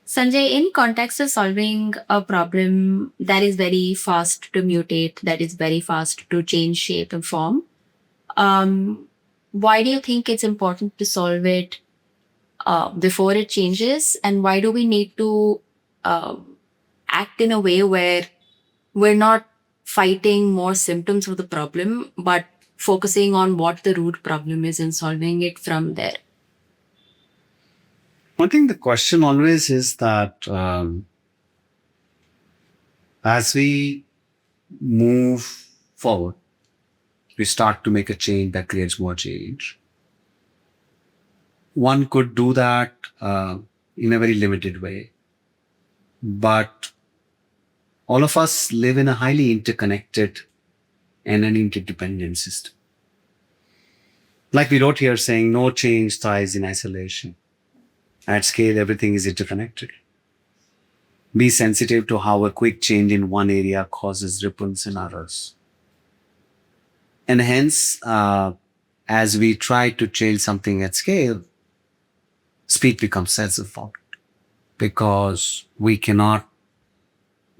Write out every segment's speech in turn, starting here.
Sanjay, in context of solving a problem that is very fast to mutate, that is very fast to change shape and form, um, why do you think it's important to solve it before it changes? And why do we need to uh, act in a way where we're not fighting more symptoms of the problem, but focusing on what the root problem is and solving it from there? I think the question always is that as we move forward, we start to make a change that creates more change. One could do that in a very limited way, but all of us live in a highly interconnected and an interdependent system. Like we wrote here saying, no change thrives in isolation. At scale, everything is interconnected. Be sensitive to how a quick change in one area causes ripples in others. And hence, as we try to change something at scale, speed becomes sensible because we cannot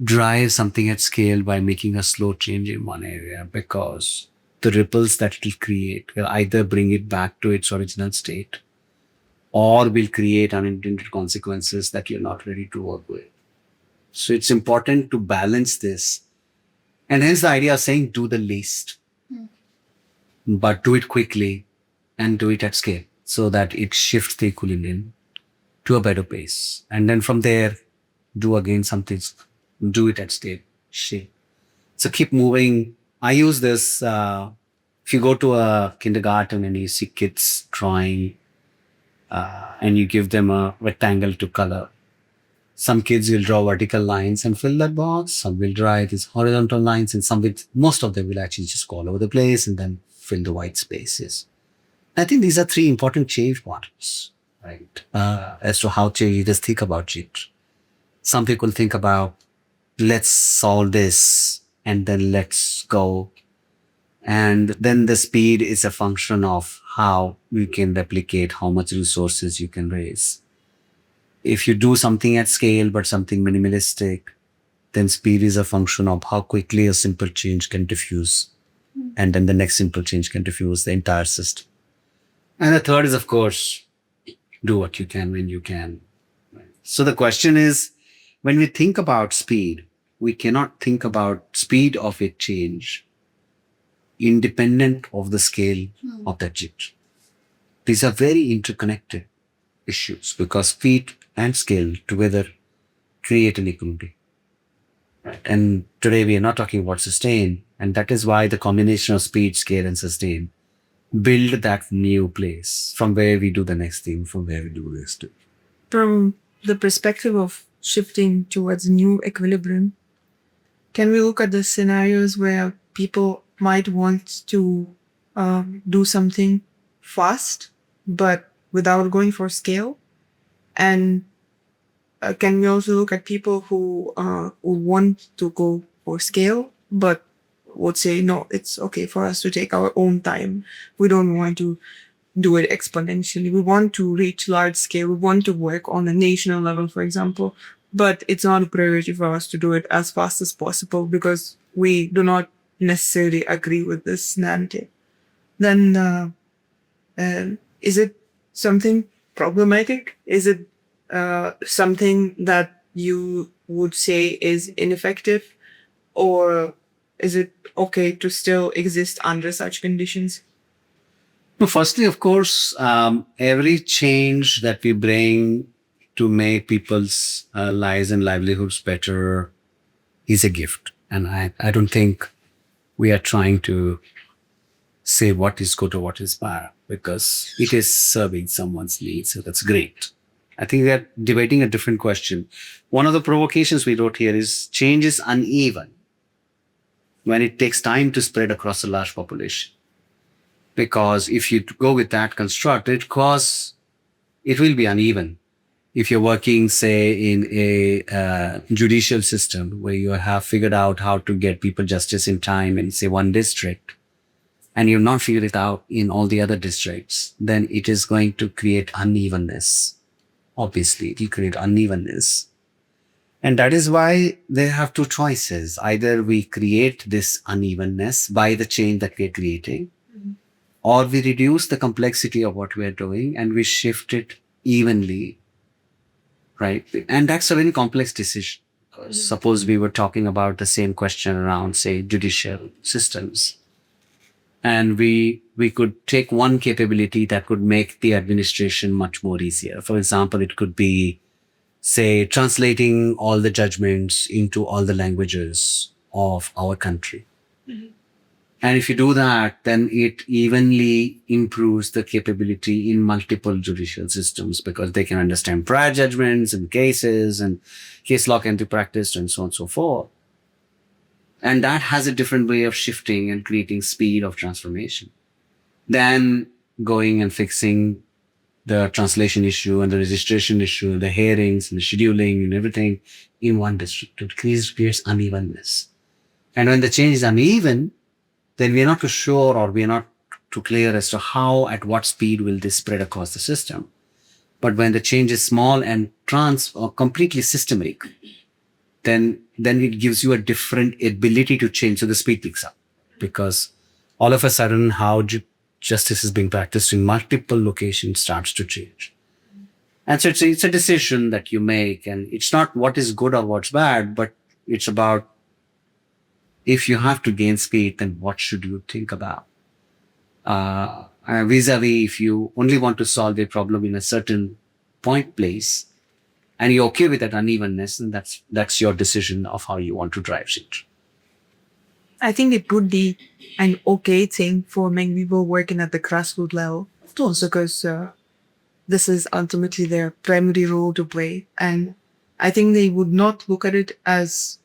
drive something at scale by making a slow change in one area, because the ripples that it will create will either bring it back to its original state or will create unintended consequences that you're not ready to work with. So it's important to balance this. And hence the idea of saying do the least, but do it quickly and do it at scale so that it shifts the equilibrium to a better pace. And then from there, do again something, do it at scale, shape. So keep moving. I use this, if you go to a kindergarten and you see kids drawing and you give them a rectangle to color, some kids will draw vertical lines and fill that box. Some will draw these horizontal lines, and most of them will actually just go all over the place and then fill the white spaces. I think these are three important change models, right? As to how change leaders think about change. Some people think about, let's solve this and then let's go. And then the speed is a function of how you can replicate, how much resources you can raise. If you do something at scale, but something minimalistic, then speed is a function of how quickly a simple change can diffuse. And then the next simple change can diffuse the entire system. And the third is, of course, do what you can when you can. So the question is, when we think about speed, we cannot think about speed of a change independent of the scale of that change. These are very interconnected issues because speed and scale together create an equilibrium. And today we are not talking about sustain. And that is why the combination of speed, scale, and sustain build that new place from where we do the next thing, from where we do this. From the perspective of shifting towards new equilibrium, can we look at the scenarios where people might want to do something fast, but without going for scale? And can we also look at people who want to go for scale, but would say, no, it's okay for us to take our own time. We don't want to do it exponentially. We want to reach large scale. We want to work on a national level, for example, but it's not a priority for us to do it as fast as possible because we do not necessarily agree with this narrative. Then is it something problematic? Is it something that you would say is ineffective? Or is it okay to still exist under such conditions? Well, firstly, of course, every change that we bring to make people's lives and livelihoods better is a gift. And I don't think we are trying to say what is good or what is bad, because it is serving someone's needs. So that's great. I think we are debating a different question. One of the provocations we wrote here is change is uneven when it takes time to spread across a large population. Because if you go with that construct, it will be uneven. If you're working, say, in a judicial system where you have figured out how to get people justice in time in, say, one district, and you've not figured it out in all the other districts, then it is going to create unevenness obviously it will create unevenness. And that is why they have two choices. Either we create this unevenness by the change that we're creating, or we reduce the complexity of what we're doing and we shift it evenly, right? And that's a very complex decision. Suppose we were talking about the same question around, say, judicial systems. And we could take one capability that could make the administration much more easier. For example, it could be, say, translating all the judgments into all the languages of our country. And if you do that, then it evenly improves the capability in multiple judicial systems because they can understand prior judgments and cases and case law can be practiced and so on and so forth. And that has a different way of shifting and creating speed of transformation than going and fixing the translation issue and the registration issue, the hearings and the scheduling and everything in one district. It creates unevenness. And when the change is uneven, then we are not too sure or we are not too clear as to how, at what speed will this spread across the system. But when the change is small and or completely systemic, then it gives you a different ability to change. So the speed picks up because all of a sudden how justice is being practiced in multiple locations starts to change. And so it's a decision that you make, and it's not what is good or what's bad, but it's about if you have to gain speed, then what should you think about? Vis-a-vis, if you only want to solve a problem in a certain point place, and you're okay with that unevenness, then that's your decision of how you want to drive change. I think it would be an okay thing for many people working at the grassroots level, also because this is ultimately their primary role to play. And I think they would not look at it as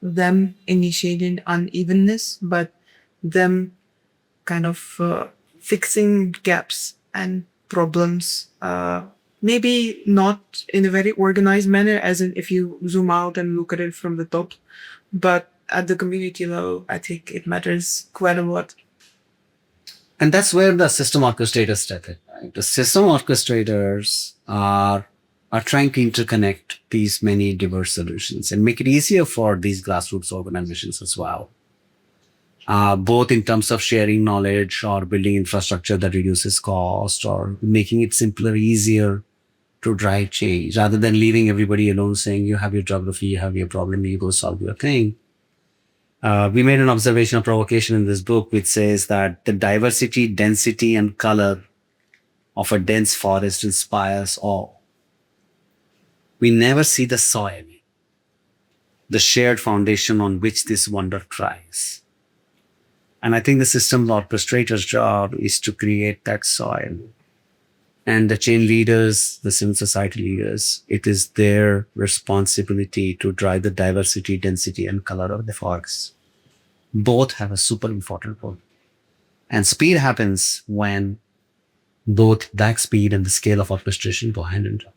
them initiating unevenness, but them kind of fixing gaps and problems, maybe not in a very organized manner, as in if you zoom out and look at it from the top, but at the community level, I think it matters quite a lot. And that's where the system orchestrators step in. Right? The system orchestrators are trying to interconnect these many diverse solutions and make it easier for these grassroots organizations as well. Both in terms of sharing knowledge or building infrastructure that reduces cost or making it simpler, easier to drive change rather than leaving everybody alone saying, you have your geography, you have your problem, you go solve your thing. We made an observation of provocation in this book, which says that the diversity, density, and color of a dense forest inspires awe. We never see the soil, the shared foundation on which this wonder thrives. And I think the system orchestrator's job is to create that soil. And the change leaders, the civil society leaders, it is their responsibility to drive the diversity, density, and color of the forest. Both have a super important role. And speed happens when both that speed and the scale of orchestration go hand in hand.